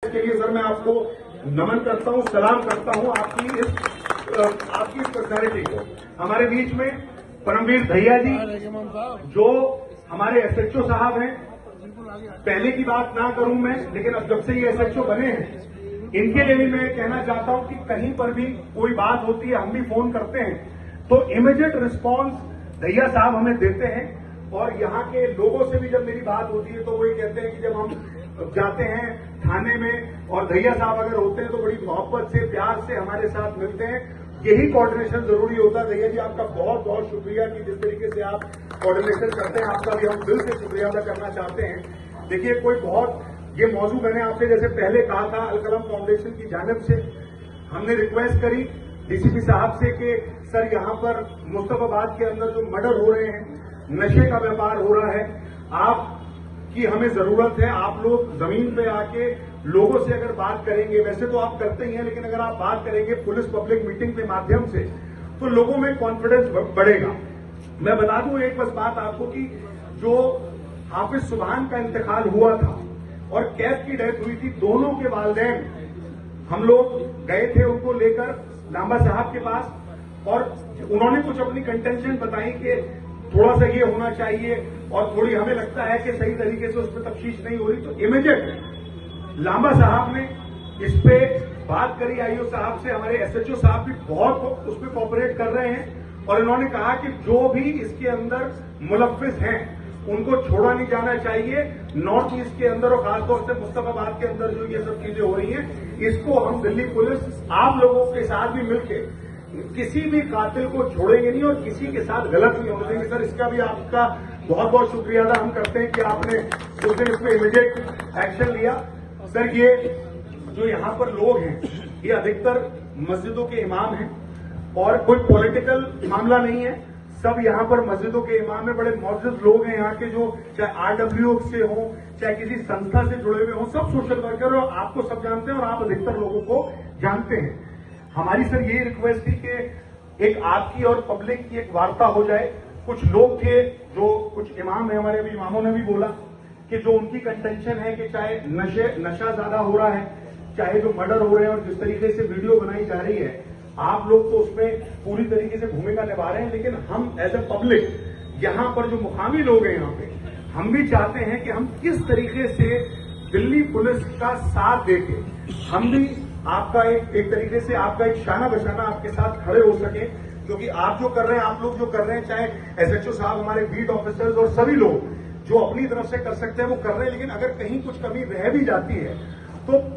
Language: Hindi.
के लिए सर मैं आपको नमन करता हूं, सलाम करता हूं आपकी इस पर्सनैलिटी को। हमारे बीच में परमवीर दहिया जी जो हमारे एसएचओ साहब हैं, पहले की बात ना करूं मैं, लेकिन अब जब से ये एसएचओ बने हैं इनके लिए भी मैं कहना चाहता हूं कि कहीं पर भी कोई बात होती है, हम भी फोन करते हैं तो इमीडिएट रिस्पांस दहिया साहब हमें देते हैं। और यहाँ के लोगों से भी जब मेरी बात होती है तो वही कहते हैं कि जब हम जाते हैं थाने में और दहिया साहब अगर होते हैं तो बड़ी मोहब्बत से, प्यार से हमारे साथ मिलते हैं। यही कोऑर्डिनेशन जरूरी होता है। दहिया जी आपका बहुत बहुत शुक्रिया कि जिस तरीके से आप कोऑर्डिनेशन करते हैं, आपका भी हम दिल से शुक्रिया अदा करना चाहते हैं। देखिए कोई बहुत ये मौजूद मैंने आपसे जैसे पहले कहा था, अलकलम फाउंडेशन की जानिब से हमने रिक्वेस्ट करी डीसीपी साहब से कि सर यहाँ पर मुस्तफाबाद के अंदर जो मर्डर हो रहे हैं, नशे का व्यापार हो रहा है, आपकी हमें जरूरत है। आप लोग जमीन पे आके लोगों से अगर बात करेंगे, वैसे तो आप करते ही हैं, लेकिन अगर आप बात करेंगे पुलिस पब्लिक मीटिंग के माध्यम से तो लोगों में कॉन्फिडेंस बढ़ेगा। मैं बता दूं एक बस बात आपको कि जो हाफिज सुभान का इंतकाल हुआ था और कैफ की डेथ हुई थी, दोनों के वालिदैन हम लोग गए थे उनको लेकर लांबा साहब के पास और उन्होंने कुछ अपनी कंटेंशन बताई कि थोड़ा सा ये होना चाहिए और थोड़ी हमें लगता है कि सही तरीके से उस पर तफ्तीश नहीं हो रही। तो इमीडिएट लांबा साहब ने इस पे बात करी, आईओ साहब से, हमारे एसएचओ साहब भी बहुत उस पर कोऑपरेट कर रहे हैं और इन्होंने कहा कि जो भी इसके अंदर मुलव्विस हैं उनको छोड़ा नहीं जाना चाहिए। नॉर्थ ईस्ट के अंदर और खासतौर से मुस्तफाबाद के अंदर जो ये सब चीजें हो रही हैं, इसको हम दिल्ली पुलिस आप लोगों के साथ भी मिलकर किसी भी कातिल को छोड़ेंगे नहीं और किसी के साथ गलत नहीं होने देंगे। सर इसका भी आपका बहुत बहुत शुक्रिया अदा हम करते हैं कि आपने उस दिन इसमें इमीडिएट एक्शन लिया। सर ये जो यहाँ पर लोग हैं ये अधिकतर मस्जिदों के इमाम हैं और कोई पॉलिटिकल मामला नहीं है। सब यहाँ पर मस्जिदों के इमाम में बड़े मौजूद लोग हैं यहाँ के, जो चाहे आरडब्ल्यू से हो चाहे किसी संस्था से जुड़े हुए हों, सब सोशल वर्कर और आपको सब जानते हैं और आप अधिकतर लोगों को जानते हैं। हमारी सर यही रिक्वेस्ट थी कि एक आपकी और पब्लिक की एक वार्ता हो जाए। कुछ लोग थे जो कुछ इमाम है, हमारे अभी इमामों ने भी बोला कि जो उनकी कंटेंशन है कि चाहे नशा ज्यादा हो रहा है, चाहे जो मर्डर हो रहे हैं और जिस तरीके से वीडियो बनाई जा रही है, आप लोग तो उसमें पूरी तरीके से भूमिका निभा रहे हैं, लेकिन हम एज ए पब्लिक यहाँ पर जो मुकामी लोग हैं यहाँ पे, हम भी चाहते हैं कि हम किस तरीके से दिल्ली पुलिस का साथ देके हम भी आपका एक तरीके से आपका एक शाना बशाना आपके साथ खड़े हो सके। क्योंकि आप जो कर रहे हैं, आप लोग जो कर रहे हैं, चाहे एसएचओ साहब, हमारे बीट ऑफिसर्स और सभी लोग जो अपनी तरफ से कर सकते हैं वो कर रहे हैं, लेकिन अगर कहीं कुछ कमी रह भी जाती है तो